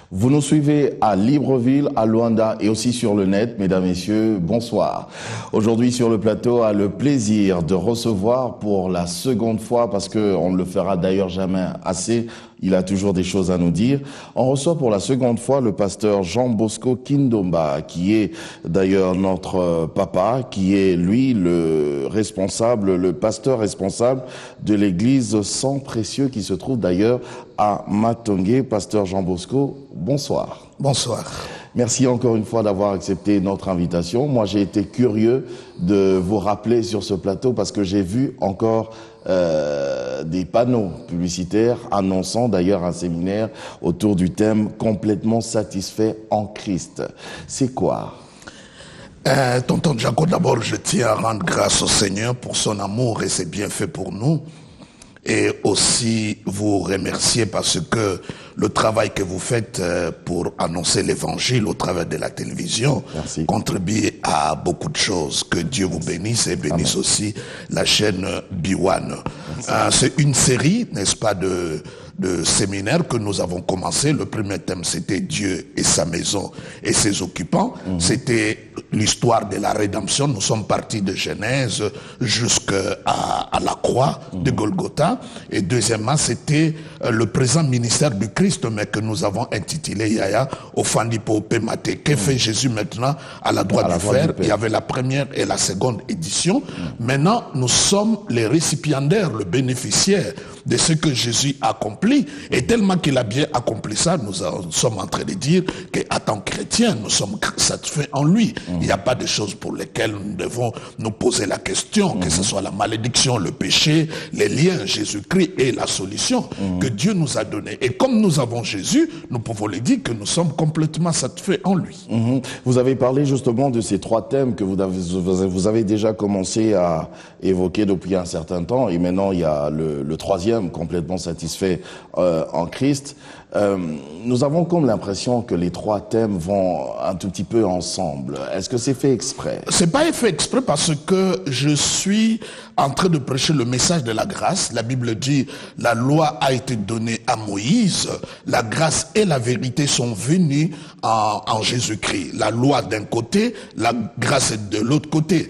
Vous nous suivez à Libreville, à Luanda et aussi sur le net. Mesdames, Messieurs, bonsoir. Aujourd'hui sur le plateau, a le plaisir de recevoir pour la seconde fois, parce qu'on ne le fera d'ailleurs jamais assez, il a toujours des choses à nous dire. On reçoit pour la seconde fois le pasteur Jean Bosco Kindomba, qui est d'ailleurs notre papa, qui est lui le pasteur responsable de l'église Sang Précieux, qui se trouve d'ailleurs à Matongé. Pasteur Jean Bosco, bonsoir. Bonsoir. Merci encore une fois d'avoir accepté notre invitation. Moi, j'ai été curieux de vous rappeler sur ce plateau parce que j'ai vu encore des panneaux publicitaires annonçant d'ailleurs un séminaire autour du thème « Complètement satisfait en Christ ». C'est quoi? Tonton Jaco, d'abord, je tiens à rendre grâce au Seigneur pour son amour et ses bienfaits pour nous. Et aussi vous remercier parce que le travail que vous faites pour annoncer l'évangile au travers de la télévision contribue à beaucoup de choses. Que Dieu vous bénisse et bénisse aussi la chaîne B1. C'est une série, n'est-ce pas, de séminaires que nous avons commencé. Le premier thème, c'était Dieu et sa maison et ses occupants. C'était l'histoire de la rédemption. Nous sommes partis de Genèse jusqu'à la croix de Golgotha. Et deuxièmement, c'était le présent ministère du Christ, mais que nous avons intitulé Yaya Ofandipo Pemate. Que fait Jésus maintenant à la droite du Père? Il y avait la première et la seconde édition. Maintenant, nous sommes les récipiendaires, le bénéficiaire de ce que Jésus a accompli. Et tellement qu'il a bien accompli ça, nous sommes en train de dire qu'en tant que chrétiens, nous sommes satisfaits en lui. Il n'y a pas de choses pour lesquelles nous devons nous poser la question, que ce soit la malédiction, le péché, les liens, Jésus-Christ et la solution que Dieu nous a donnée. Et comme nous avons Jésus, nous pouvons le dire que nous sommes complètement satisfaits en lui. Vous avez parlé justement de ces trois thèmes que vous avez déjà commencé à évoquer depuis un certain temps. Et maintenant, il y a le troisième, complètement satisfait en Christ. Nous avons comme l'impression que les trois thèmes vont un tout petit peu ensemble. Est-ce que c'est fait exprès? C'est pas fait exprès parce que je suis en train de prêcher le message de la grâce. La Bible dit, la loi a été donnée à Moïse. La grâce et la vérité sont venues en Jésus-Christ. La loi d'un côté, la grâce de l'autre côté.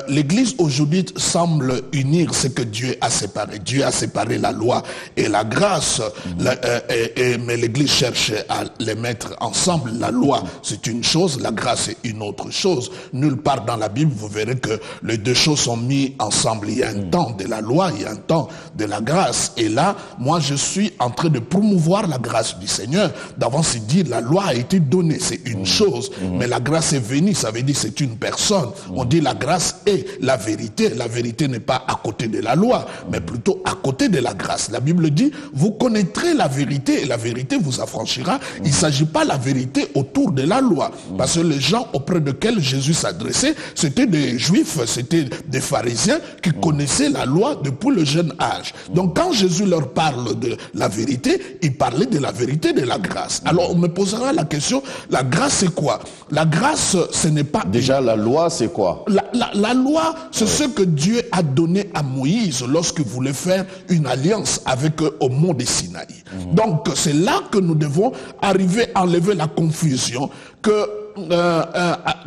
L'Église aujourd'hui semble unir ce que Dieu a séparé. Dieu a séparé la loi et la grâce. Mais l'Église cherche à les mettre ensemble. La loi, c'est une chose, la grâce, c'est une autre chose. Nulle part dans la Bible, vous verrez que les deux choses sont mises ensemble. Il y a un temps de la loi, il y a un temps de la grâce. Et là, moi, je suis en train de promouvoir la grâce du Seigneur. D'avance, c'est dire la loi a été donnée, c'est une chose. Mais la grâce est venue, ça veut dire c'est une personne. On dit la grâce est la vérité. La vérité n'est pas à côté de la loi, mais plutôt à côté de la grâce. La Bible dit, vous connaîtrez la vérité et la vérité vous affranchira. Il ne s'agit pas de la vérité autour de la loi. Parce que les gens auprès desquels Jésus s'adressait, c'était des juifs, c'était des pharisiens qui connaissaient la loi depuis le jeune âge. Donc quand Jésus leur parle de la vérité, il parlait de la vérité de la grâce. Alors on me posera la question, la grâce c'est quoi? La grâce, ce n'est pas... Déjà, la loi c'est quoi? La loi, c'est ce que Dieu a donné à Moïse lorsqu'il voulait faire une alliance avec eux au mont de Sinaï. Donc c'est là que nous devons arriver à enlever la confusion que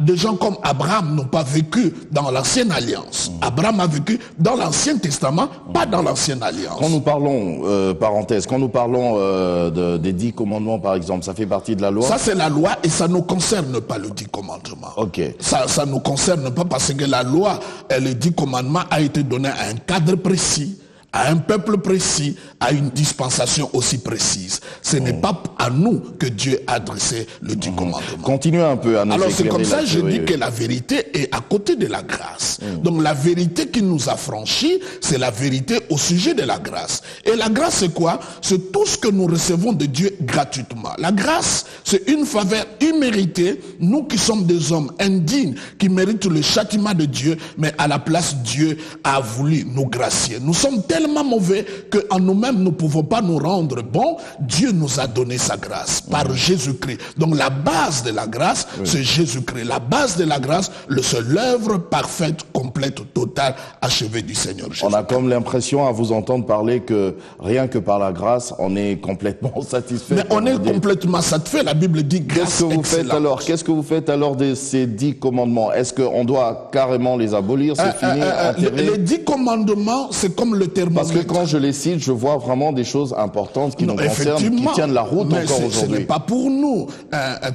des gens comme Abraham n'ont pas vécu dans l'ancienne alliance. Abraham a vécu dans l'ancien testament, pas dans l'ancienne alliance. Quand nous parlons, quand nous parlons des 10 commandements par exemple, ça fait partie de la loi? Ça c'est la loi et ça ne concerne pas le 10 commandements. Ça ne concerne pas parce que la loi et les 10 commandements a été donné à un cadre précis, à un peuple précis, à une dispensation aussi précise. Ce n'est pas à nous que Dieu a adressé le 10 commandements. Continuez un peu à nous Alors c'est comme ça que je dis oui. que la vérité est à côté de la grâce. Donc la vérité qui nous a franchis, c'est la vérité au sujet de la grâce. Et la grâce c'est quoi? C'est tout ce que nous recevons de Dieu gratuitement. La grâce, c'est une faveur imméritée. Nous qui sommes des hommes indignes, qui méritent le châtiment de Dieu, mais à la place Dieu a voulu nous gracier. Nous sommes tellement mauvais qu'en nous-mêmes nous ne pouvons pas nous rendre bons. Dieu nous a donné sa grâce par Jésus-Christ. Donc la base de la grâce, c'est Jésus-Christ. La base de la grâce, c'est l'œuvre parfaite, complète complète, totale, achevée du Seigneur Jésus. On a comme l'impression à vous entendre parler que rien que par la grâce, on est complètement satisfait. Mais on est complètement satisfait. La Bible dit grâce excellente. Qu'est-ce que vous faites alors de ces 10 commandements? Est-ce qu'on doit carrément les abolir? C'est fini, enterré? Les 10 commandements, c'est comme le thermomètre. Parce que quand je les cite, je vois vraiment des choses importantes qui nous concernent, qui tiennent la route encore aujourd'hui. Ce n'est pas pour nous,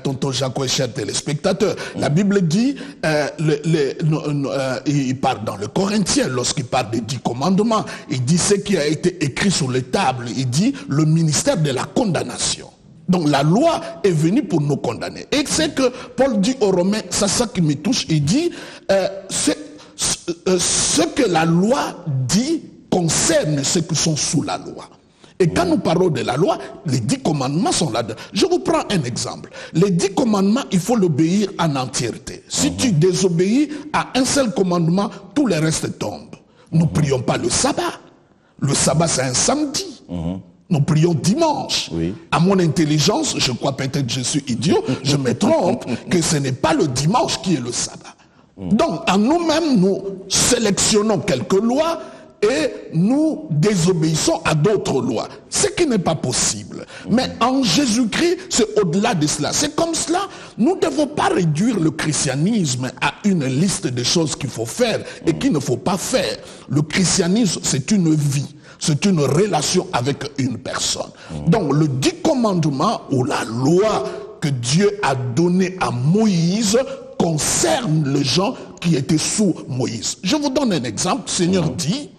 tonton Jacques et chers téléspectateurs. La Bible dit, il parle dans le Corinthiens, lorsqu'il parle des 10 commandements, il dit ce qui a été écrit sur les tables, il dit le ministère de la condamnation. Donc la loi est venue pour nous condamner. Et c'est que Paul dit aux Romains, c'est ça qui me touche, il dit, ce que la loi dit concerne ceux qui sont sous la loi. Et quand nous parlons de la loi, les 10 commandements sont là-dedans. Je vous prends un exemple. Les 10 commandements, il faut l'obéir en entièreté. Si tu désobéis à un seul commandement, tous les restes tombent. Nous ne prions pas le sabbat. Le sabbat, c'est un samedi. Nous prions dimanche. Oui. À mon intelligence, je crois peut-être que je suis idiot, je me trompe, que ce n'est pas le dimanche qui est le sabbat. Donc, en nous-mêmes, nous sélectionnons quelques lois et nous désobéissons à d'autres lois. Ce qui n'est pas possible. Mais en Jésus-Christ, c'est au-delà de cela. C'est comme cela, nous ne devons pas réduire le christianisme à une liste de choses qu'il faut faire et qu'il ne faut pas faire. Le christianisme, c'est une vie. C'est une relation avec une personne. Donc, le 10 commandements ou la loi que Dieu a donnée à Moïse concerne les gens qui étaient sous Moïse. Je vous donne un exemple. Le Seigneur dit,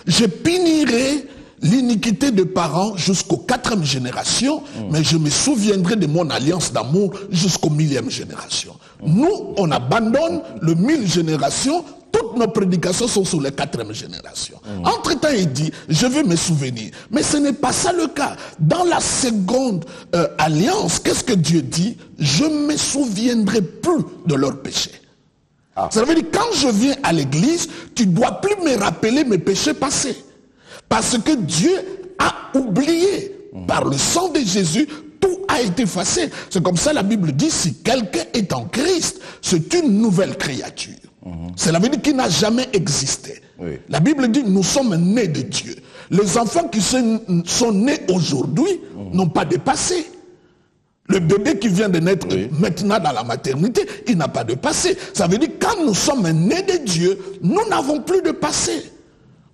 je punirai l'iniquité des parents jusqu'aux 4e génération, mais je me souviendrai de mon alliance d'amour jusqu'aux 1000e génération. Nous, on abandonne le 1000 générations. Toutes nos prédications sont sur les 4e génération. Entre-temps, il dit, je vais me souvenir. Mais ce n'est pas ça le cas. Dans la seconde alliance, qu'est-ce que Dieu dit? Je ne me souviendrai plus de leurs péchés. Ça veut dire, quand je viens à l'église, tu ne dois plus me rappeler mes péchés passés. Parce que Dieu a oublié. Par le sang de Jésus, tout a été effacé. C'est comme ça la Bible dit, si quelqu'un est en Christ, c'est une nouvelle créature. Cela veut dire qu'il n'a jamais existé. Oui. La Bible dit, nous sommes nés de Dieu. Les enfants qui sont nés aujourd'hui n'ont pas de passé. Le bébé qui vient de naître maintenant dans la maternité, il n'a pas de passé. Ça veut dire que quand nous sommes nés de Dieu, nous n'avons plus de passé.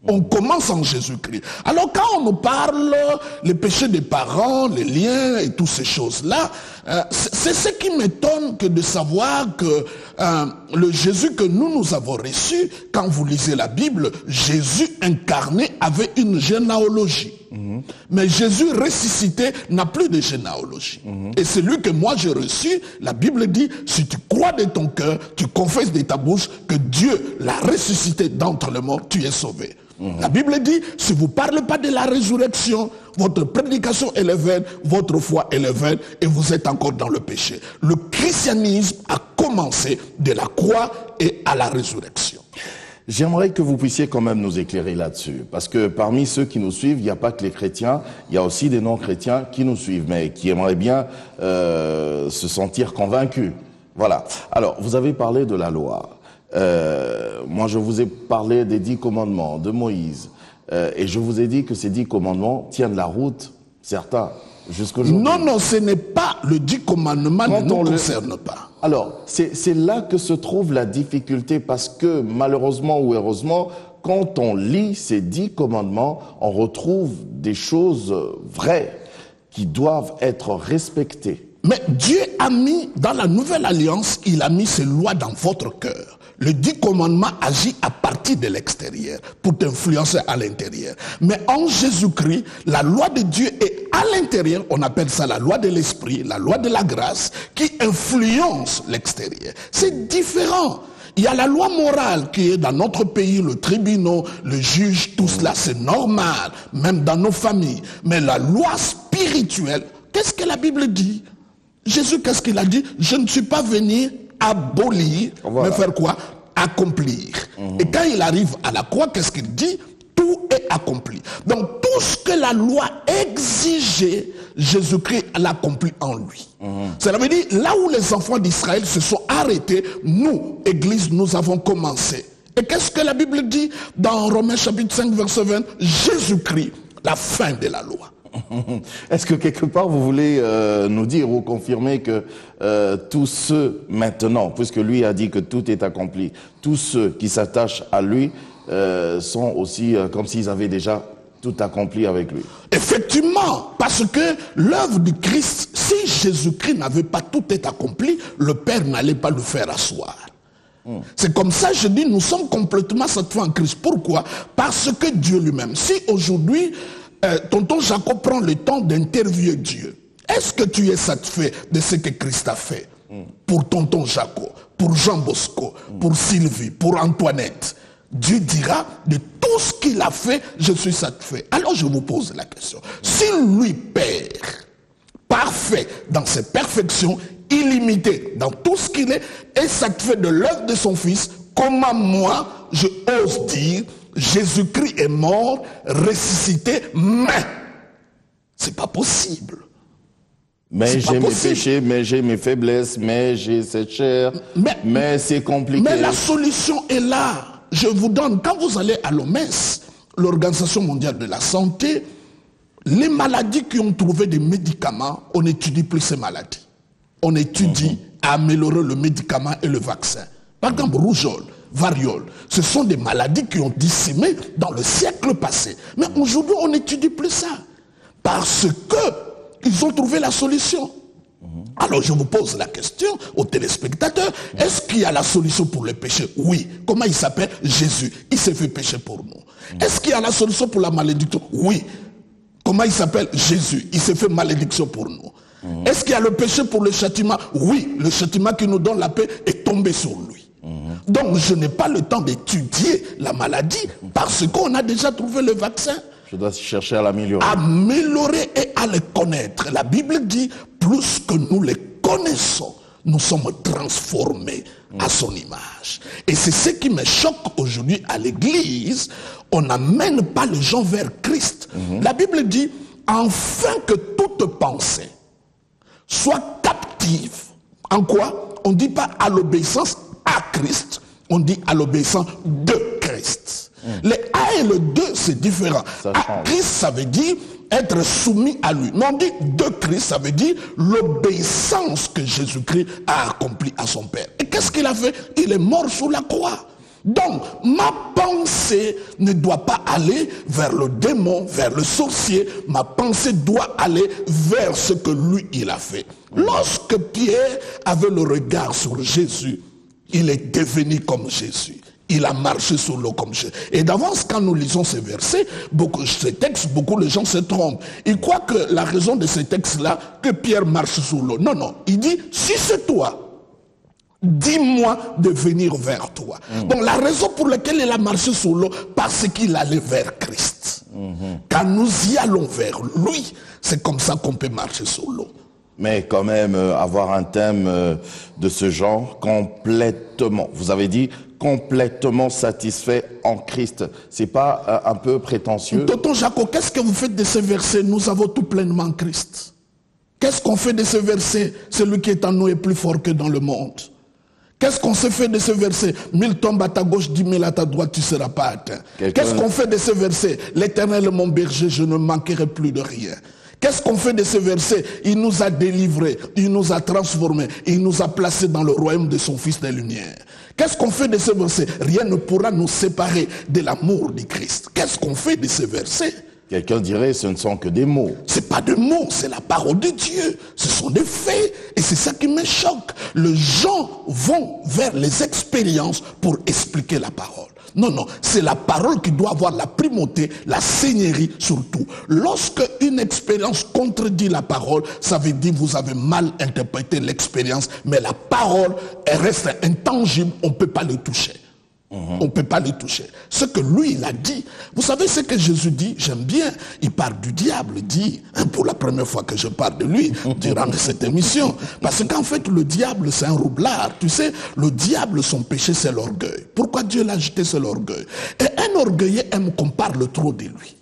On commence en Jésus-Christ. Alors quand on nous parle, les péchés des parents, les liens et toutes ces choses-là, c'est ce qui m'étonne que de savoir que le Jésus que nous avons reçu, quand vous lisez la Bible, Jésus incarné avait une généalogie. Mais Jésus ressuscité n'a plus de généalogie. Et celui que moi j'ai reçu, la Bible dit, si tu crois de ton cœur, tu confesses de ta bouche que Dieu l'a ressuscité d'entre les morts, tu es sauvé. La Bible dit, si vous ne parlez pas de la résurrection, votre prédication est vaine, votre foi est vaine et vous êtes encore dans le péché. Le christianisme a commencé de la croix et à la résurrection. J'aimerais que vous puissiez quand même nous éclairer là-dessus, parce que parmi ceux qui nous suivent, il n'y a pas que les chrétiens, il y a aussi des non-chrétiens qui nous suivent, mais qui aimeraient bien se sentir convaincus. Voilà. Alors, vous avez parlé de la loi. Moi, je vous ai parlé des 10 commandements de Moïse, et je vous ai dit que ces 10 commandements tiennent la route, certains, jusqu'aujourd'hui. Non, ce n'est pas le 10 commandements ne nous concerne pas. Alors, c'est là que se trouve la difficulté, parce que malheureusement ou heureusement, quand on lit ces 10 commandements, on retrouve des choses vraies qui doivent être respectées. Mais Dieu a mis, dans la nouvelle alliance, il a mis ses lois dans votre cœur. Le 10 commandements agit à partir de l'extérieur pour t'influencer à l'intérieur. Mais en Jésus-Christ, la loi de Dieu est à l'intérieur. On appelle ça la loi de l'esprit, la loi de la grâce, qui influence l'extérieur. C'est différent. Il y a la loi morale qui est dans notre pays, le tribunal, le juge, tout cela, c'est normal, même dans nos familles. Mais la loi spirituelle, qu'est-ce que la Bible dit? Jésus, qu'est-ce qu'il a dit? Je ne suis pas venu abolir, mais faire quoi? Accomplir. Et quand il arrive à la croix, qu'est-ce qu'il dit? Tout est accompli. Donc tout ce que la loi exigeait, Jésus-Christ l'accomplit en lui. Cela veut dire, là où les enfants d'Israël se sont arrêtés, nous, Église, nous avons commencé. Et qu'est-ce que la Bible dit dans Romains chapitre 5, verset 20? Jésus-Christ, la fin de la loi. Est-ce que quelque part vous voulez nous dire ou confirmer que tous ceux maintenant, puisque lui a dit que tout est accompli, tous ceux qui s'attachent à lui sont aussi comme s'ils avaient déjà tout accompli avec lui? Effectivement, parce que l'œuvre du Christ, si Jésus-Christ n'avait pas tout été accompli, le Père n'allait pas le faire asseoir. C'est comme ça, je dis, nous sommes complètement satisfaits en Christ. Pourquoi? Parce que Dieu lui-même, si aujourd'hui, tonton Jacob prend le temps d'interviewer Dieu, est-ce que tu es satisfait de ce que Christ a fait pour tonton Jacob, pour Jean Bosco, pour Sylvie, pour Antoinette? Dieu dira, de tout ce qu'il a fait, je suis satisfait. Alors je vous pose la question. Si lui, Père, parfait dans ses perfections, illimité dans tout ce qu'il est satisfait de l'œuvre de son Fils, comment moi, je ose dire, Jésus-Christ est mort, ressuscité, mais c'est pas possible. Mais j'ai mes péchés, mais j'ai mes faiblesses, mais j'ai cette chair, mais c'est compliqué. Mais la solution est là. Je vous donne, quand vous allez à l'OMS, l'Organisation mondiale de la santé, les maladies qui ont trouvé des médicaments, on n'étudie plus ces maladies. On étudie à améliorer le médicament et le vaccin. Par exemple, rougeole, variole, ce sont des maladies qui ont dissémé dans le siècle passé. Mais aujourd'hui, on n'étudie plus ça. Parce qu'ils ont trouvé la solution. Alors je vous pose la question aux téléspectateurs, est-ce qu'il y a la solution pour le péché? Oui. Comment il s'appelle? Jésus. Il s'est fait péché pour nous. Est-ce qu'il y a la solution pour la malédiction? Oui. Comment il s'appelle? Jésus. Il s'est fait malédiction pour nous. Est-ce qu'il y a le péché pour le châtiment? Oui. Le châtiment qui nous donne la paix est tombé sur lui. Donc je n'ai pas le temps d'étudier la maladie parce qu'on a déjà trouvé le vaccin. Je dois chercher à l'améliorer. Améliorer et à le connaître. La Bible dit, plus que nous les connaissons, nous sommes transformés à son image. Et c'est ce qui me choque aujourd'hui à l'église. On n'amène pas les gens vers Christ. La Bible dit, afin que toute pensée soit captive. En quoi? On ne dit pas à l'obéissance à Christ, on dit à l'obéissance de Christ. Le A et le 2, c'est différent. À Christ, ça veut dire être soumis à lui. Mais on dit de Christ, ça veut dire l'obéissance que Jésus-Christ a accomplie à son Père. Et qu'est-ce qu'il a fait? Il est mort sur la croix. Donc, ma pensée ne doit pas aller vers le démon, vers le sorcier. Ma pensée doit aller vers ce que lui, il a fait. Lorsque Pierre avait le regard sur Jésus, il est devenu comme Jésus. Il a marché sur l'eau comme Jésus. Et d'avance, quand nous lisons ces versets, ces textes, beaucoup de gens se trompent. Ils croient que la raison de ces textes-là, que Pierre marche sur l'eau. Non, non. Il dit, si c'est toi, dis-moi de venir vers toi. Donc la raison pour laquelle il a marché sur l'eau, parce qu'il allait vers Christ. Quand nous y allons vers lui, c'est comme ça qu'on peut marcher sur l'eau. Mais quand même, avoir un thème de ce genre complètement, vous avez dit, complètement satisfait en Christ. C'est pas un peu prétentieux? Tonton Jacob, qu'est-ce que vous faites de ces versets? Nous avons tout pleinement en Christ. Qu'est-ce qu'on fait de ces versets? Celui qui est en nous est plus fort que dans le monde. Qu'est-ce qu'on se fait de ce verset? 1000 tombent à ta gauche, 10 000 à ta droite, tu ne seras pas atteint. Qu'est-ce qu'on fait de ce verset? L'Éternel est mon berger, je ne manquerai plus de rien. Qu'est-ce qu'on fait de ce verset? Il nous a délivrés, il nous a transformés, il nous a placés dans le royaume de son Fils des Lumières. Qu'est-ce qu'on fait de ce verset? Rien ne pourra nous séparer de l'amour du Christ. Qu'est-ce qu'on fait de ce verset? Quelqu'un dirait, ce ne sont que des mots. C'est pas des mots, c'est la parole de Dieu. Ce sont des faits. Et c'est ça qui me choque. Les gens vont vers les expériences pour expliquer la parole. Non, non, c'est la parole qui doit avoir la primauté, la seigneurie surtout. Lorsque une expérience contredit la parole, ça veut dire que vous avez mal interprété l'expérience, mais la parole, elle reste intangible, on ne peut pas le toucher. On ne peut pas le toucher. Ce que lui, il a dit, vous savez ce que Jésus dit, j'aime bien, il parle du diable, il dit, pour la première fois que je parle de lui, durant cette émission, parce qu'en fait, le diable, c'est un roublard. Tu sais, le diable, son péché, c'est l'orgueil. Pourquoi Dieu l'a jeté, c'est l'orgueil. Et un orgueilleux aime qu'on parle trop de lui.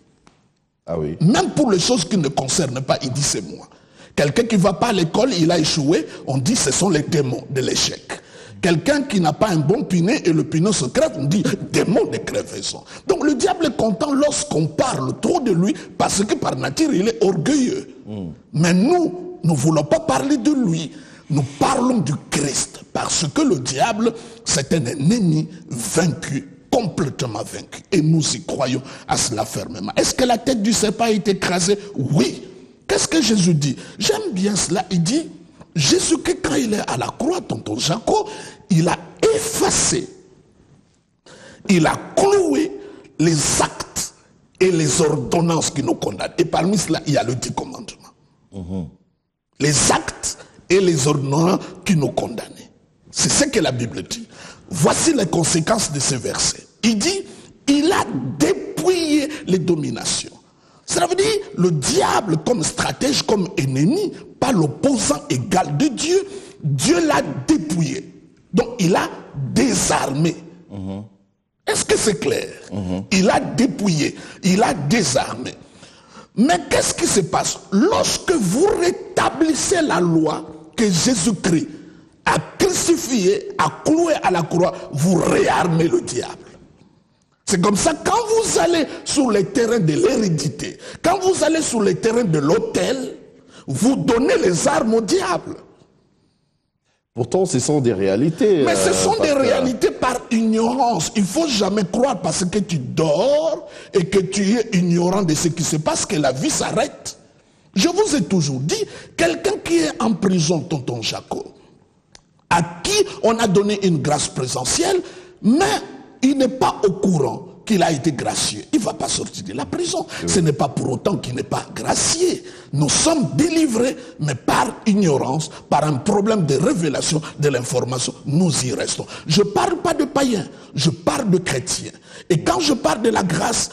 Ah oui. Même pour les choses qui ne concernent pas, il dit, c'est moi. Quelqu'un qui ne va pas à l'école, il a échoué, on dit, ce sont les démons de l'échec. Quelqu'un qui n'a pas un bon pinot et le pinot se crève, on dit démon de crevaison. Donc le diable est content lorsqu'on parle trop de lui parce que par nature il est orgueilleux. Mais nous ne voulons pas parler de lui. Nous parlons du Christ parce que le diable c'est un ennemi vaincu, complètement vaincu. Et nous y croyons à cela fermement. Est-ce que la tête du serpent a été écrasée? Oui. Qu'est-ce que Jésus dit? J'aime bien cela. Il dit, Jésus-Christ, quand il est à la croix, tonton Jaco, il a effacé, il a cloué les actes et les ordonnances qui nous condamnent. Et parmi cela, il y a le 10 commandements. Les actes et les ordonnances qui nous condamnent. C'est ce que la Bible dit. Voici les conséquences de ce verset. Il dit, il a dépouillé les dominations. Ça veut dire, le diable comme stratège, comme ennemi, pas l'opposant égal de Dieu, Dieu l'a dépouillé. Donc il a désarmé. Est-ce que c'est clair? Il a dépouillé, il a désarmé. Mais qu'est-ce qui se passe? Lorsque vous rétablissez la loi que Jésus-Christ a crucifiée, a clouée à la croix, vous réarmez le diable. C'est comme ça, quand vous allez sur les terrains de l'hérédité, quand vous allez sur les terrains de l'autel, vous donnez les armes au diable. Pourtant, ce sont des réalités. Mais ce sont des réalités par ignorance. Il ne faut jamais croire parce que tu dors et que tu es ignorant de ce qui se passe que la vie s'arrête. Je vous ai toujours dit, quelqu'un qui est en prison, tonton Jaco, à qui on a donné une grâce présentielle, mais il n'est pas au courant qu'il a été gracieux. Il ne va pas sortir de la prison. Oui. Ce n'est pas pour autant qu'il n'est pas gracié. Nous sommes délivrés, mais par ignorance, par un problème de révélation de l'information, nous y restons. Je ne parle pas de païens, je parle de chrétiens. Et quand je parle de la grâce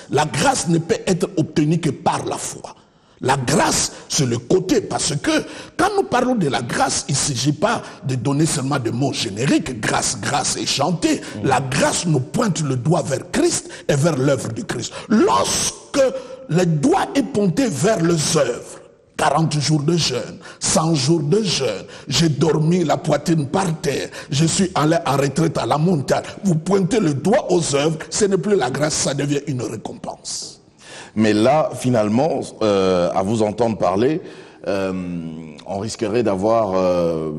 ne peut être obtenue que par la foi. La grâce, c'est le côté, parce que quand nous parlons de la grâce, il ne s'agit pas de donner seulement des mots génériques, grâce, grâce et chanter. La grâce nous pointe le doigt vers Christ et vers l'œuvre du Christ. Lorsque le doigt est pointé vers les œuvres, 40 jours de jeûne, 100 jours de jeûne, j'ai dormi la poitrine par terre, je suis allé en retraite à la montagne, vous pointez le doigt aux œuvres, ce n'est plus la grâce, ça devient une récompense. Mais là, finalement, à vous entendre parler, on risquerait d'avoir,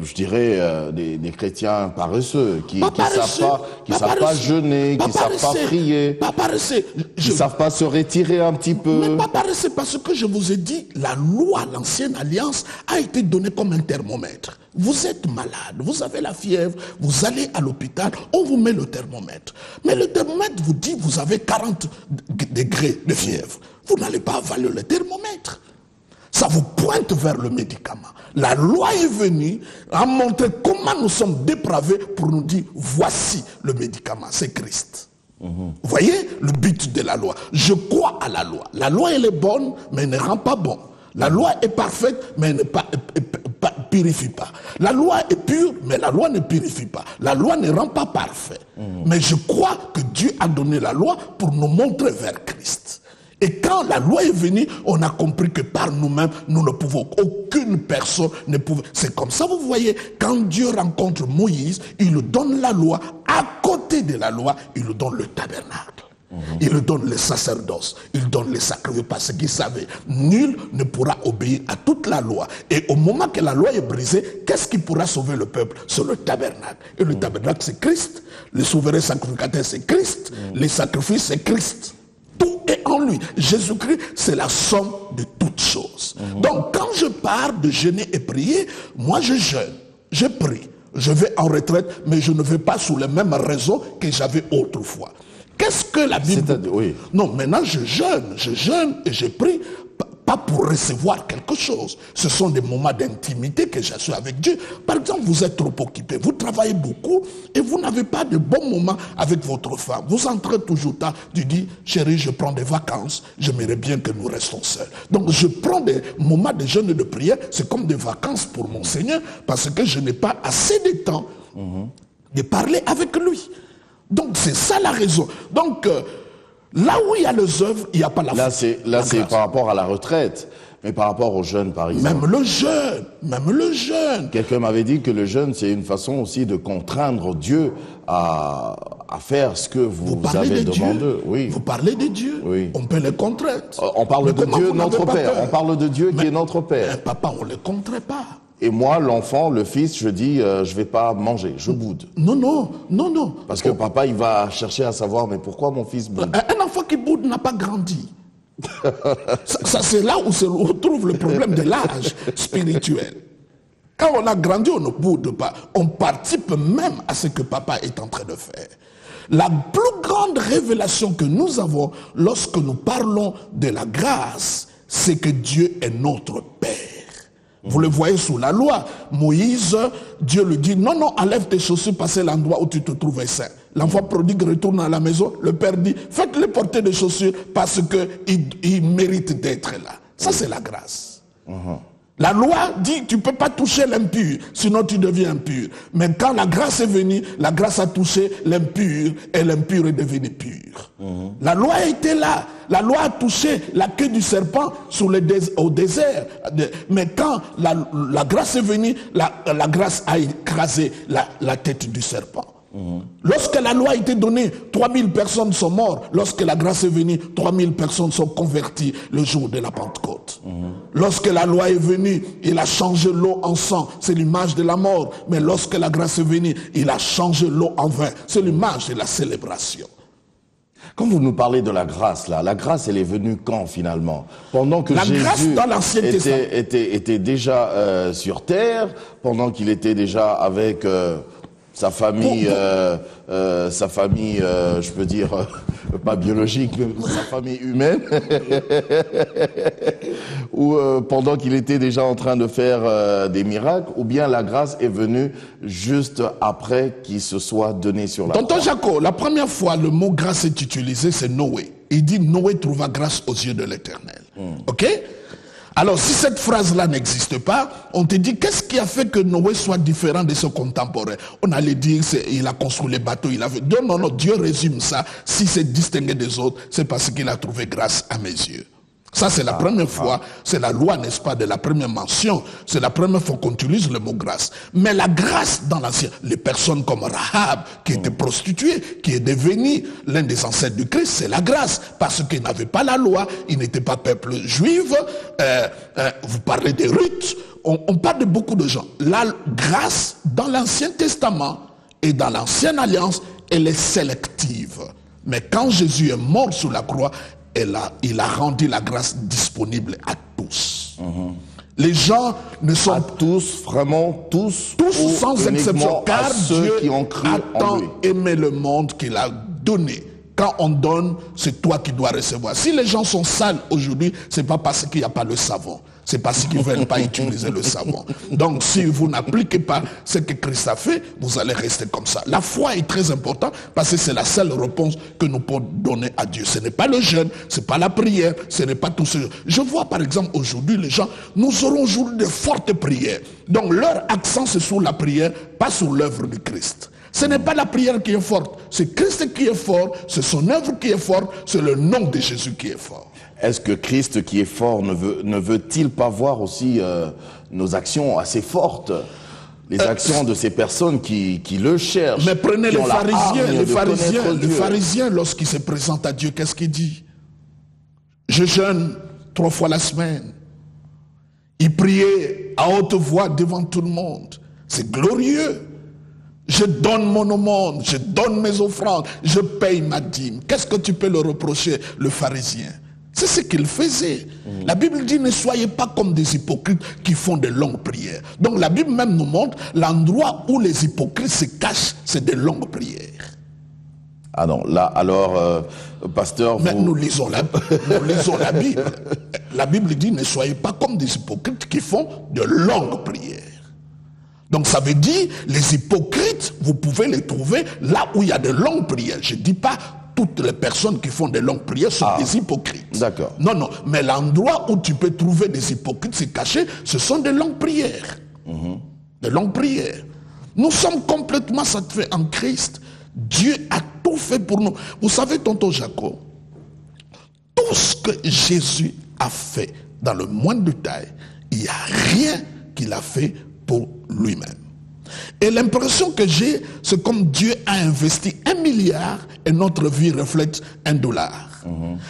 je dirais, des chrétiens paresseux, qui ne savent pas jeûner, qui ne savent pas prier, qui ne savent pas se retirer un petit peu. Mais pas paresseux, parce que je vous ai dit, la loi, l'ancienne alliance, a été donnée comme un thermomètre. Vous êtes malade, vous avez la fièvre, vous allez à l'hôpital, on vous met le thermomètre. Mais le thermomètre vous dit, vous avez 40 degrés de fièvre. Vous n'allez pas avaler le thermomètre. Ça vous pointe vers le médicament. La loi est venue à montrer comment nous sommes dépravés pour nous dire, voici le médicament, c'est Christ. Vous voyez le but de la loi. Je crois à la loi. La loi, elle est bonne, mais elle ne rend pas bon. La loi est parfaite, mais elle ne purifie pas. La loi est pure, mais la loi ne purifie pas. La loi ne rend pas parfait. Mais je crois que Dieu a donné la loi pour nous montrer vers Christ. Et quand la loi est venue, on a compris que par nous-mêmes, nous ne pouvons, aucune personne ne pouvait. C'est comme ça, vous voyez, quand Dieu rencontre Moïse, il lui donne la loi. À côté de la loi, il lui donne le tabernacle. Il lui donne le sacerdoce, il donne les sacrifices parce qu'il savait, nul ne pourra obéir à toute la loi. Et au moment que la loi est brisée, qu'est-ce qui pourra sauver le peuple? C'est le tabernacle. Et le tabernacle, c'est Christ. Le souverain sacrificateur, c'est Christ. Les sacrifices, c'est Christ. Tout est en lui. Jésus-Christ, c'est la somme de toutes choses. Donc, quand je parle de jeûner et prier, moi je jeûne, je prie, je vais en retraite, mais je ne vais pas sous les mêmes raisons que j'avais autrefois. Qu'est-ce que la Bible dit? Oui. Non, maintenant je jeûne et je prie, pas pour recevoir quelque chose. Ce sont des moments d'intimité que j'assure avec Dieu. Par exemple, vous êtes trop occupé, vous travaillez beaucoup et vous n'avez pas de bons moments avec votre femme. Vous entrez toujours tard, tu dis, chérie, je prends des vacances, j'aimerais bien que nous restons seuls. Donc je prends des moments de jeûne et de prière, c'est comme des vacances pour mon Seigneur, parce que je n'ai pas assez de temps de parler avec lui. Donc c'est ça la raison. Donc là où il y a les œuvres, il n'y a pas la foi. Là c'est par rapport à la retraite. Mais par rapport aux jeunes, par exemple. Même le jeune. Quelqu'un m'avait dit que le jeûne, c'est une façon aussi de contraindre Dieu à faire ce que vous avez demandé. Oui. Vous parlez de Dieu. Oui. On peut les contraindre. On parle de Dieu, notre Père. On parle de Dieu qui est notre Père. Mais papa, on ne les contraint pas. Et moi, l'enfant, le fils, je dis, je vais pas manger, je boude. Non. Parce que papa, il va chercher à savoir, mais pourquoi mon fils boude? Un enfant qui boude n'a pas grandi. ça c'est là où se retrouve le problème de l'âge spirituel. Quand on a grandi, on ne boude pas. On participe même à ce que papa est en train de faire. La plus grande révélation que nous avons lorsque nous parlons de la grâce, c'est que Dieu est notre Père. Vous le voyez sous la loi. Moïse, Dieu lui dit, non, enlève tes chaussures, passez l'endroit où tu te trouvais saint. L'enfant prodigue retourne à la maison. Le père dit, faites-le porter des chaussures parce qu'il mérite d'être là. Ça, c'est la grâce. La loi dit, tu ne peux pas toucher l'impur, sinon tu deviens impur. Mais quand la grâce est venue, la grâce a touché l'impur et l'impur est devenu pur. La loi était là. La loi a touché la queue du serpent au désert. Mais quand la grâce est venue, la grâce a écrasé la tête du serpent. Lorsque la loi a été donnée, 3000 personnes sont mortes. Lorsque la grâce est venue, 3000 personnes sont converties le jour de la Pentecôte. Lorsque la loi est venue, il a changé l'eau en sang. C'est l'image de la mort. Mais lorsque la grâce est venue, il a changé l'eau en vin. C'est l'image de la célébration. Quand vous nous parlez de la grâce, là, la grâce, elle est venue quand, finalement? Pendant que Jésus était déjà sur terre, pendant qu'il était déjà avec sa famille, je peux dire, pas biologique, mais sa famille humaine, ou pendant qu'il était déjà en train de faire des miracles, ou bien la grâce est venue juste après qu'il se soit donné sur la croix. Tonton Jaco, la première fois le mot grâce est utilisé, c'est Noé. Il dit Noé trouva grâce aux yeux de l'Éternel. Ok? Alors, si cette phrase-là n'existe pas, on te dit, qu'est-ce qui a fait que Noé soit différent de ses contemporains? On allait dire, il a construit les bateaux, il a fait... Non, Dieu résume ça. Si c'est distingué des autres, c'est parce qu'il a trouvé grâce à mes yeux. Ça, c'est la première fois, c'est la loi, n'est-ce pas, de la première mention. C'est la première fois qu'on utilise le mot grâce. Mais la grâce dans l'ancien, les personnes comme Rahab, qui était prostituée, qui est devenue l'un des ancêtres du Christ, c'est la grâce. Parce qu'ils n'avaient pas la loi, ils n'étaient pas peuple juif. Vous parlez de Ruth, on parle de beaucoup de gens. La grâce, dans l'Ancien Testament et dans l'Ancienne Alliance, elle est sélective. Mais quand Jésus est mort sur la croix, il a rendu la grâce disponible à tous. Les gens ne sont à tous, vraiment tous sans exception, car Dieu qui ont cru a tant en lui. aimé le monde qu'il a donné. Quand on donne, c'est toi qui dois recevoir. Si les gens sont sales aujourd'hui, c'est pas parce qu'il n'y a pas le savon. C'est parce qu'ils ne veulent pas utiliser le savon. Donc, si vous n'appliquez pas ce que Christ a fait, vous allez rester comme ça. La foi est très importante parce que c'est la seule réponse que nous pouvons donner à Dieu. Ce n'est pas le jeûne, ce n'est pas la prière, ce n'est pas tout ce... Je vois par exemple aujourd'hui les gens, nous aurons aujourd'hui de fortes prières. Donc, leur accent c'est sur la prière, pas sur l'œuvre du Christ. Ce n'est pas la prière qui est forte, c'est Christ qui est fort, c'est son œuvre qui est forte, c'est le nom de Jésus qui est fort. Est-ce que Christ qui est fort ne veut-il pas voir aussi nos actions assez fortes, les actions de ces personnes qui le cherchent? Mais prenez les pharisiens, lorsqu'ils se présentent à Dieu, qu'est-ce qu'il dit? Je jeûne 3 fois la semaine. Ils priaient à haute voix devant tout le monde. C'est glorieux. Je donne mon aumône, je donne mes offrandes, je paye ma dîme. Qu'est-ce que tu peux le reprocher, le pharisien? C'est ce qu'il faisait. La Bible dit, ne soyez pas comme des hypocrites qui font de longues prières. Donc la Bible même nous montre l'endroit où les hypocrites se cachent, c'est de longues prières. Ah non, là, alors, pasteur... Mais nous lisons la Bible. La Bible dit, ne soyez pas comme des hypocrites qui font de longues prières. Donc ça veut dire, les hypocrites, vous pouvez les trouver là où il y a de longues prières. Je ne dis pas toutes les personnes qui font de longues prières sont des hypocrites. D'accord. Non, mais l'endroit où tu peux trouver des hypocrites se cacher, ce sont des longues prières. De longues prières. Nous sommes complètement satisfaits en Christ. Dieu a tout fait pour nous. Vous savez, tonton Jaco, tout ce que Jésus a fait dans le moindre détail, il n'y a rien qu'il a fait pour lui-même. Et l'impression que j'ai, c'est comme Dieu a investi 1 milliard et notre vie reflète $1.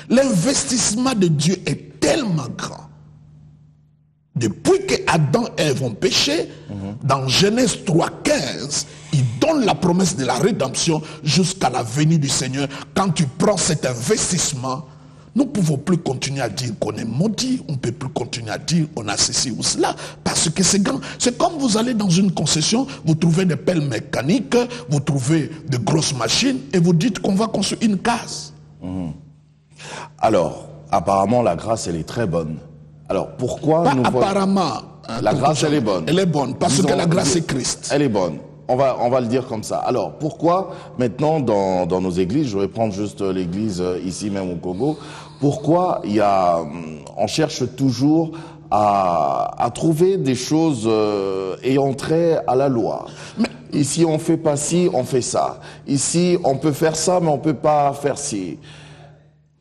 L'investissement de Dieu est tellement grand. Depuis que Adam et Ève ont péché, dans Genèse 3,15, il donne la promesse de la rédemption jusqu'à la venue du Seigneur. Quand tu prends cet investissement, nous ne pouvons plus continuer à dire qu'on est maudit, on ne peut plus continuer à dire qu'on a ceci ou cela, parce que c'est grand. C'est comme vous allez dans une concession, vous trouvez des pelles mécaniques, vous trouvez de grosses machines, et vous dites qu'on va construire une case. Alors, apparemment, la grâce, elle est très bonne. Alors, pourquoi Pas nous apparemment. La grâce, elle est bonne. Elle est bonne, parce Disons, que la grâce est Christ. Elle est bonne. On va le dire comme ça. Alors, pourquoi maintenant dans nos églises, je vais prendre juste l'église ici même au Congo, pourquoi on cherche toujours à trouver des choses ayant trait à la loi. Mais ici, on fait pas ci, on fait ça. Ici, on peut faire ça, mais on peut pas faire ci.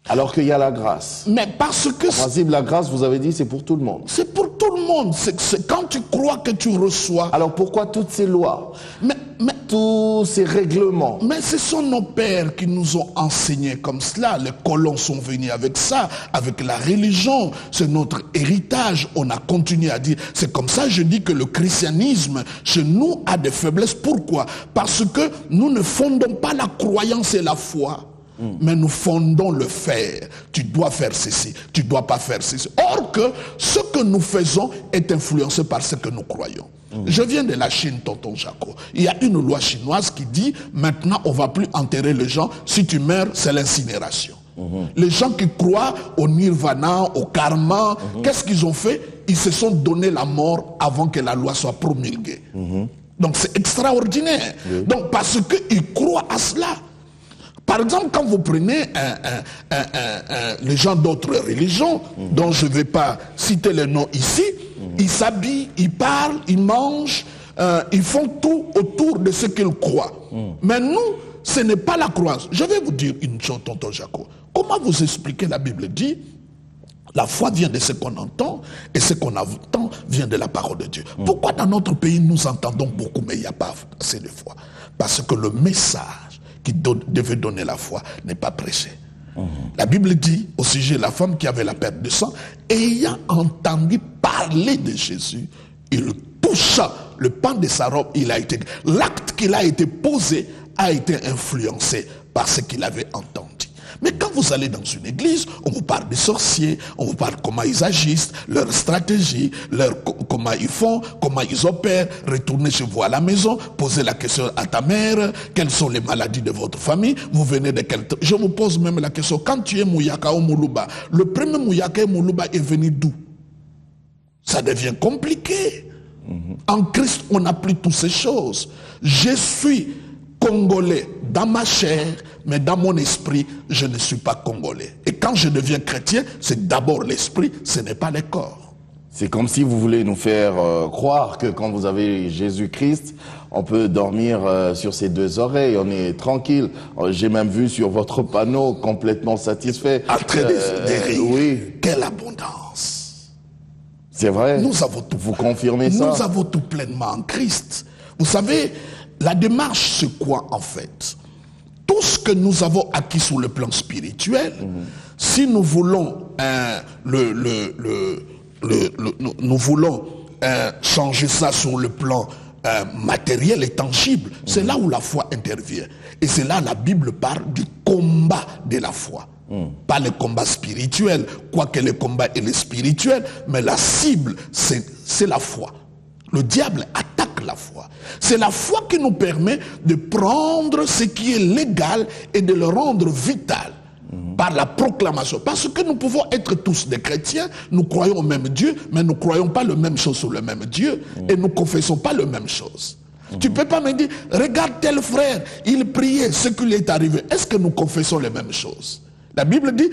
Alors qu'il y a la grâce. Mais parce que... En principe, la grâce, vous avez dit, c'est pour tout le monde. C'est pour tout le monde. C'est quand tu crois que tu reçois. Alors pourquoi toutes ces lois, mais tous ces règlements? Mais ce sont nos pères qui nous ont enseigné comme cela. Les colons sont venus avec ça, avec la religion. C'est notre héritage. On a continué à dire. C'est comme ça, je dis que le christianisme, chez nous, a des faiblesses. Pourquoi? Parce que nous ne fondons pas la croyance et la foi. Mais nous fondons le faire. Tu dois faire ceci, tu dois pas faire ceci. Or que ce que nous faisons est influencé par ce que nous croyons. Je viens de la Chine, tonton Jaco. Il y a une loi chinoise qui dit, maintenant on va plus enterrer les gens. Si tu meurs, c'est l'incinération. Les gens qui croient au nirvana, au karma, qu'est-ce qu'ils ont fait? Ils se sont donné la mort avant que la loi soit promulguée. Donc c'est extraordinaire. Donc parce qu'ils croient à cela. Par exemple, quand vous prenez les gens d'autres religions, dont je ne vais pas citer les noms ici, ils s'habillent, ils parlent, ils mangent, ils font tout autour de ce qu'ils croient. Mais nous, ce n'est pas la croyance. Je vais vous dire une chose, tonton Jaco. Comment vous expliquez, la Bible dit, la foi vient de ce qu'on entend, et ce qu'on entend vient de la parole de Dieu. Pourquoi dans notre pays, nous entendons beaucoup, mais il n'y a pas assez de foi? Parce que le message qui devait donner la foi n'est pas prêché. La Bible dit au sujet de la femme qui avait la perte de sang, ayant entendu parler de Jésus, il toucha le pan de sa robe, l'acte qu'il a été posé a été influencé par ce qu'il avait entendu. Mais quand vous allez dans une église, on vous parle des sorciers, on vous parle comment ils agissent, leur stratégie, comment ils font, comment ils opèrent. Retournez chez vous à la maison, posez la question à ta mère, quelles sont les maladies de votre famille, vous venez de quel... Je vous pose même la question, quand tu es Mouyaka ou Moulouba, le premier Mouyaka et Moulouba est venu d'où? Ça devient compliqué. En Christ, on n'a plus toutes ces choses. Je suis Congolais dans ma chair, mais dans mon esprit, je ne suis pas Congolais. Et quand je deviens chrétien, c'est d'abord l'esprit, ce n'est pas le corps. C'est comme si vous voulez nous faire croire que quand vous avez Jésus-Christ, on peut dormir sur ses deux oreilles, on est tranquille. J'ai même vu sur votre panneau complètement satisfait. En train de rire. Oui. Quelle abondance. C'est vrai. Nous avons tout. Vous confirmez ça? Nous avons tout pleinement en Christ. Vous savez, la démarche, c'est quoi en fait? Tout ce que nous avons acquis sur le plan spirituel, si nous voulons nous voulons changer ça sur le plan matériel et tangible, c'est là où la foi intervient. Et c'est là la Bible parle du combat de la foi. Pas le combat spirituel, quoique le combat est spirituel, mais la cible, c'est la foi. Le diable attaque la foi. C'est la foi qui nous permet de prendre ce qui est légal et de le rendre vital par la proclamation. Parce que nous pouvons être tous des chrétiens, nous croyons au même Dieu, mais nous ne croyons pas la même chose sur le même Dieu et nous ne confessons pas la même chose. Tu ne peux pas me dire, regarde tel frère, il priait, ce qui lui est arrivé. Est-ce que nous confessons les mêmes choses? La Bible dit,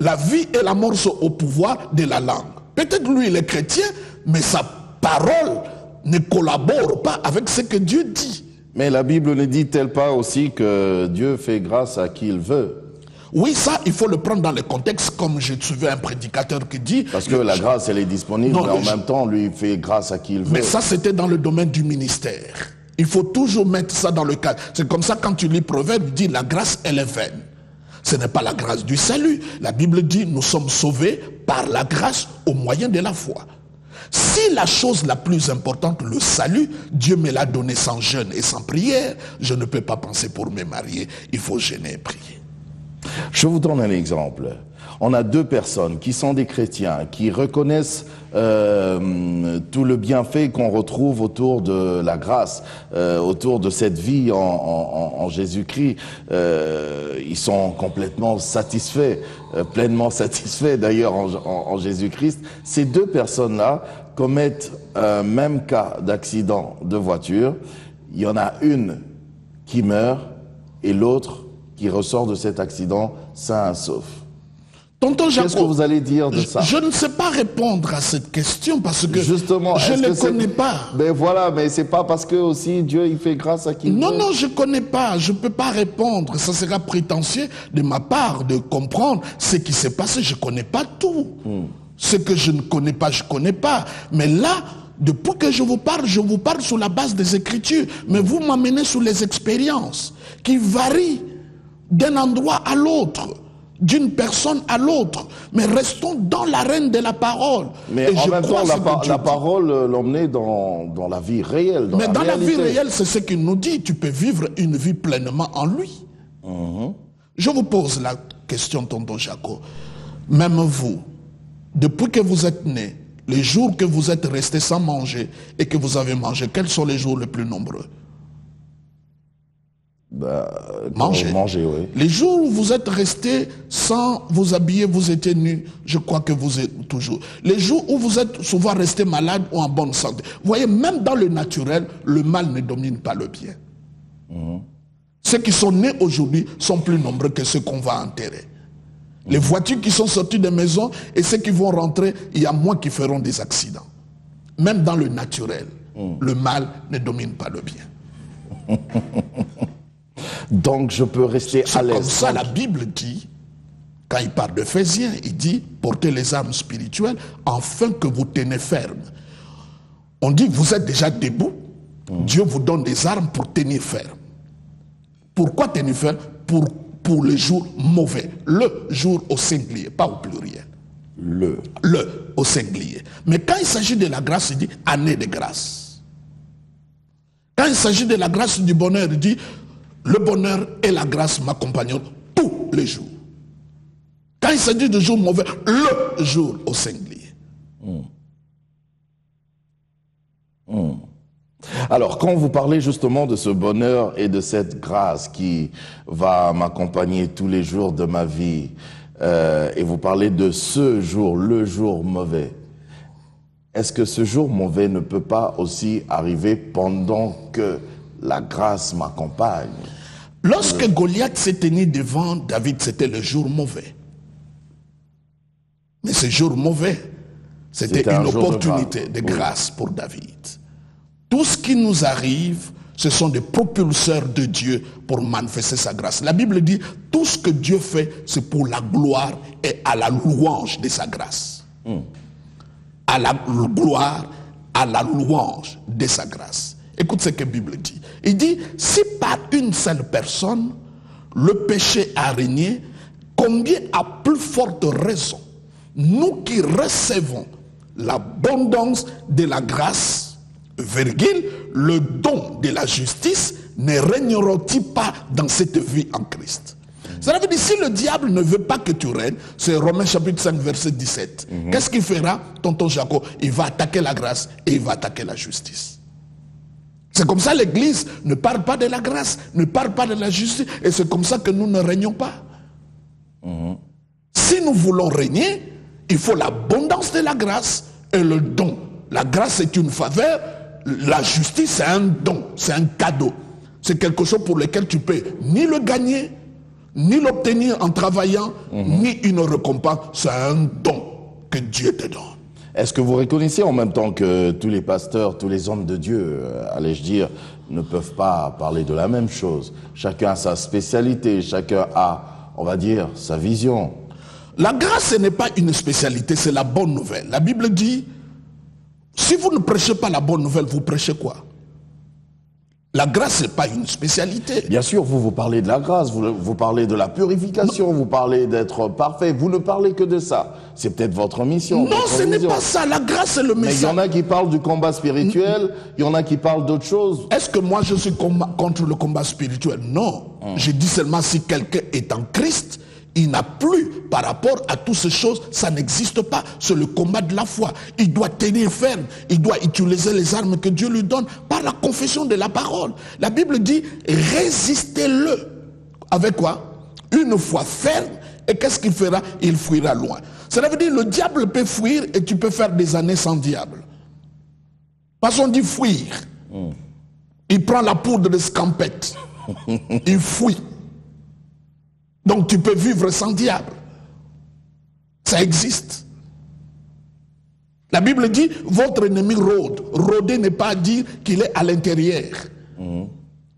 la vie et la mort sont au pouvoir de la langue. Peut-être lui il est chrétien, mais sa parole ne collabore pas avec ce que Dieu dit. Mais la Bible ne dit-elle pas aussi que Dieu fait grâce à qui il veut? Oui, ça, il faut le prendre dans le contexte, comme je suivais un prédicateur qui dit... Parce que la grâce, elle est disponible, mais en même temps, lui, il fait grâce à qui il veut. Mais ça, c'était dans le domaine du ministère. Il faut toujours mettre ça dans le cadre. C'est comme ça, quand tu lis Proverbe, il dit, la grâce, elle est vaine. Ce n'est pas la grâce du salut. La Bible dit, nous sommes sauvés par la grâce au moyen de la foi. Si la chose la plus importante, le salut, Dieu me l'a donné sans jeûne et sans prière, je ne peux pas penser pour me marier. Il faut jeûner et prier. Je vous donne un exemple. On a deux personnes qui sont des chrétiens, qui reconnaissent tout le bienfait qu'on retrouve autour de la grâce, autour de cette vie en Jésus-Christ. Ils sont complètement satisfaits, pleinement satisfaits d'ailleurs en Jésus-Christ. Ces deux personnes-là commettent un même cas d'accident de voiture. Il y en a une qui meurt et l'autre qui ressort de cet accident sain et sauf. Tonton Jacob, qu'est-ce que vous allez dire de ça? Je ne sais pas répondre à cette question parce que justement, je ne connais pas. Ben voilà, mais c'est pas parce que aussi Dieu il fait grâce à qui il veut. Non, je connais pas. Je peux pas répondre. Ça sera prétentieux de ma part de comprendre ce qui s'est passé. Je connais pas tout. Ce que je ne connais pas, je connais pas. Mais là, depuis que je vous parle sur la base des Écritures. Mais vous m'amenez sur les expériences qui varient d'un endroit à l'autre, d'une personne à l'autre. Mais restons dans l'arène de la parole. Mais en même temps, la parole l'emmenait dans la vie réelle. Mais dans la vie réelle, c'est ce qu'il nous dit. Tu peux vivre une vie pleinement en lui. Je vous pose la question, tonton Jacob. Même vous, depuis que vous êtes né, les jours que vous êtes resté sans manger et que vous avez mangé, quels sont les jours les plus nombreux? Manger, oui. Les jours où vous êtes resté sans vous habiller, vous étiez nus, je crois que vous êtes toujours. Les jours où vous êtes souvent resté malade ou en bonne santé. Vous voyez, même dans le naturel, le mal ne domine pas le bien. Ceux qui sont nés aujourd'hui sont plus nombreux que ceux qu'on va enterrer. Les voitures qui sont sorties des maisons et ceux qui vont rentrer, il y a moins qui feront des accidents. Même dans le naturel, le mal ne domine pas le bien. Donc je peux rester à l'aise. C'est comme ça la Bible dit, quand il parle d'Éphésiens, il dit, portez les armes spirituelles afin que vous tenez ferme. On dit, vous êtes déjà debout, Dieu vous donne des armes pour tenir ferme. Pourquoi tenir ferme? Pour les jours mauvais. Le jour au singulier, pas au pluriel. Le au singulier. Mais quand il s'agit de la grâce, il dit année de grâce. Quand il s'agit de la grâce du bonheur, il dit le bonheur et la grâce m'accompagneront tous les jours. Quand il s'agit de jour mauvais, le jour au singulier. Alors, quand vous parlez justement de ce bonheur et de cette grâce qui va m'accompagner tous les jours de ma vie, et vous parlez de ce jour, le jour mauvais, est-ce que ce jour mauvais ne peut pas aussi arriver pendant que la grâce m'accompagne? Lorsque Goliath s'est tenu devant David, c'était le jour mauvais. Mais ce jour mauvais, c'était une opportunité de grâce pour David. Tout ce qui nous arrive, ce sont des propulseurs de Dieu pour manifester sa grâce. La Bible dit, tout ce que Dieu fait, c'est pour la gloire et à la louange de sa grâce. À la gloire, à la louange de sa grâce. Écoute ce que la Bible dit. Il dit, si par une seule personne, le péché a régné, combien à plus forte raison, nous qui recevons l'abondance de la grâce, le don de la justice, ne régneront-ils pas dans cette vie en Christ? Ça veut dire, si le diable ne veut pas que tu règnes, c'est Romains chapitre 5 verset 17. Qu'est-ce qu'il fera, tonton Jacob? Il va attaquer la grâce et il va attaquer la justice. C'est comme ça l'église ne parle pas de la grâce, ne parle pas de la justice, et c'est comme ça que nous ne régnons pas. Si nous voulons régner, il faut l'abondance de la grâce et le don. La grâce est une faveur, la justice c'est un don, c'est un cadeau. C'est quelque chose pour lequel tu peux ni le gagner, ni l'obtenir en travaillant, ni une récompense. C'est un don que Dieu te donne. Est-ce que vous reconnaissez en même temps que tous les pasteurs, tous les hommes de Dieu, allais-je dire, ne peuvent pas parler de la même chose? Chacun a sa spécialité, chacun a on va dire, sa vision. La grâce, ce n'est pas une spécialité, c'est la bonne nouvelle. La Bible dit, si vous ne prêchez pas la bonne nouvelle, vous prêchez quoi? La grâce, ce n'est pas une spécialité. Bien sûr, vous parlez de la grâce, vous parlez de la purification, vous parlez d'être parfait, vous ne parlez que de ça. C'est peut-être votre mission. Non, ce n'est pas ça. La grâce, c'est le message. Mais il y en a qui parlent du combat spirituel, il y en a qui parlent d'autres choses. Est-ce que moi, je suis contre le combat spirituel? Non. Je dis seulement si quelqu'un est en Christ, il n'a plus, par rapport à toutes ces choses, ça n'existe pas. C'est le combat de la foi. Il doit tenir ferme. Il doit utiliser les armes que Dieu lui donne par la confession de la parole. La Bible dit, résistez-le. Avec quoi? Une foi ferme. Et qu'est-ce qu'il fera? Il fuira loin. Cela veut dire, le diable peut fuir et tu peux faire des années sans diable. Parce qu'on dit fuir. Il prend la poudre de scampette. Il fuit. Donc tu peux vivre sans diable. Ça existe. La Bible dit, votre ennemi rôde. Rôder n'est pas dire qu'il est à l'intérieur.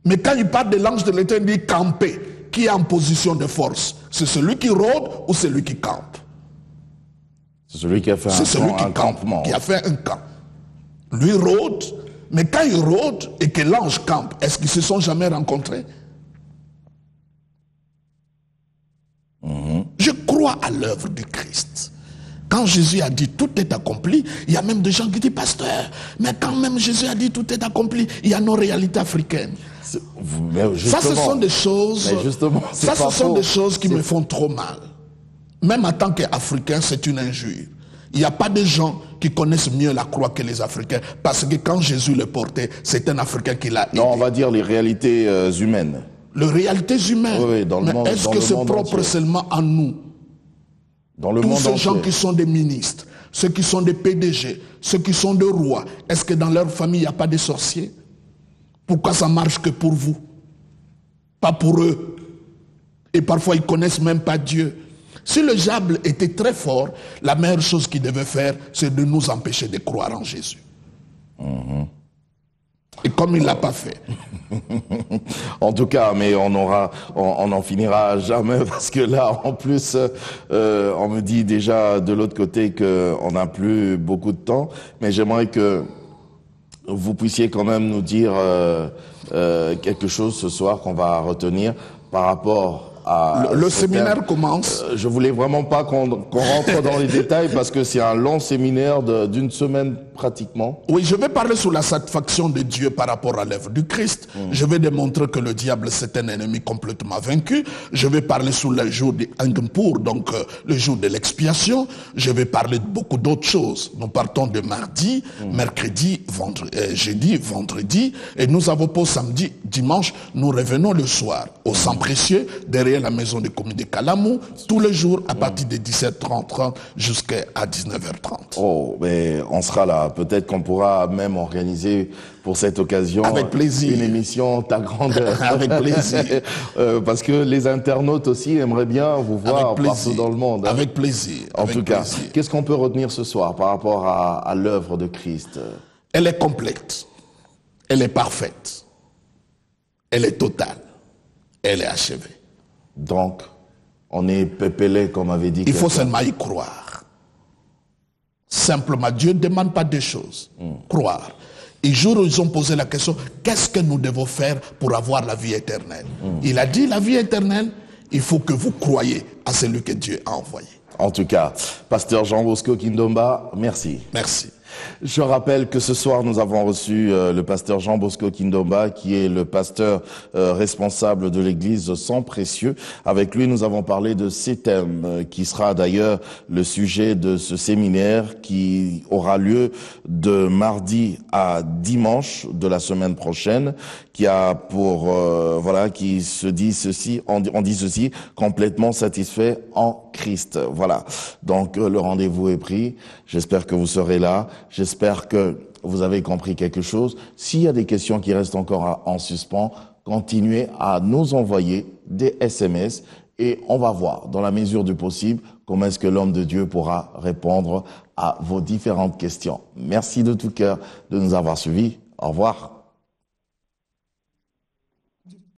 Mais quand il parle de l'ange de l'Éternel, il dit camper. Qui est en position de force? C'est celui qui rôde ou celui qui campe? C'est celui qui a fait un campement. Qui a fait un camp. Lui rôde, mais quand il rôde et que l'ange campe, est-ce qu'ils se sont jamais rencontrés? Je crois à l'œuvre du Christ. Quand Jésus a dit tout est accompli, il y a même des gens qui disent pasteur, mais quand même Jésus a dit tout est accompli, il y a nos réalités africaines. Ça, ce sont des choses, des choses qui me font trop mal. Même en tant qu'Africain, c'est une injure. Il n'y a pas de gens qui connaissent mieux la croix que les Africains, parce que quand Jésus le portait, c'est un Africain qui l'a aidé. Non, on va dire les réalités humaines. Les réalités humaines. Oui, dans le monde. Est-ce que c'est propre seulement à nous? Dans le tous monde ces entier. gens qui sont des ministres, ceux qui sont des PDG, ceux qui sont des rois, est-ce que dans leur famille, il n'y a pas de sorciers? Pourquoi ça marche que pour vous? Pas pour eux. Et parfois, ils ne connaissent même pas Dieu. Si le diable était très fort, la meilleure chose qu'il devait faire, c'est de nous empêcher de croire en Jésus. Et comme il ne l'a pas fait. En tout cas, mais on n'en finira jamais parce que là, en plus, on me dit déjà de l'autre côté qu'on n'a plus beaucoup de temps. Mais j'aimerais que vous puissiez quand même nous dire quelque chose ce soir qu'on va retenir par rapport à... Le séminaire commence. Je voulais vraiment pas qu'on rentre dans les détails parce que c'est un long séminaire d'une semaine pratiquement. Oui, je vais parler sur la satisfaction de Dieu par rapport à l'œuvre du Christ. Je vais démontrer que le diable c'est un ennemi complètement vaincu. Je vais parler sur le jour de Angenpour, donc le jour de l'expiation. Je vais parler de beaucoup d'autres choses. Nous partons de mardi, mercredi, jeudi, vendredi, et nous avons pour samedi, dimanche, nous revenons le soir au sang précieux derrière la maison de communion de Kalamou, tous les jours à partir de 17h30 jusqu'à 19h30. Oh, mais on sera là. Peut-être qu'on pourra même organiser pour cette occasion avec plaisir une émission ta grandeur. Avec plaisir. Parce que les internautes aussi aimeraient bien vous voir partout dans le monde. Avec plaisir. En tout cas, qu'est-ce qu'on peut retenir ce soir par rapport à l'œuvre de Christ? Elle est complète. Elle est parfaite. Elle est totale. Elle est achevée. Donc, on est pépélé, comme avait dit. Il faut seulement y croire. Simplement, Dieu ne demande pas deux choses. Croire. Et jour où ils ont posé la question, qu'est-ce que nous devons faire pour avoir la vie éternelle? Il a dit, la vie éternelle, il faut que vous croyez à celui que Dieu a envoyé. En tout cas, pasteur Jean Bosco Kindomba, merci. Merci. Je rappelle que ce soir, nous avons reçu le pasteur Jean Bosco Kindomba, qui est le pasteur responsable de l'église Sang Précieux. Avec lui, nous avons parlé de ces thèmes, qui sera d'ailleurs le sujet de ce séminaire qui aura lieu de mardi à dimanche de la semaine prochaine, qui a pour, qui se dit ceci, on dit ceci, complètement satisfait en Christ. Voilà. Donc, le rendez-vous est pris. J'espère que vous serez là. J'espère que vous avez compris quelque chose. S'il y a des questions qui restent encore en suspens, continuez à nous envoyer des SMS et on va voir, dans la mesure du possible, comment est-ce que l'homme de Dieu pourra répondre à vos différentes questions. Merci de tout cœur de nous avoir suivis. Au revoir.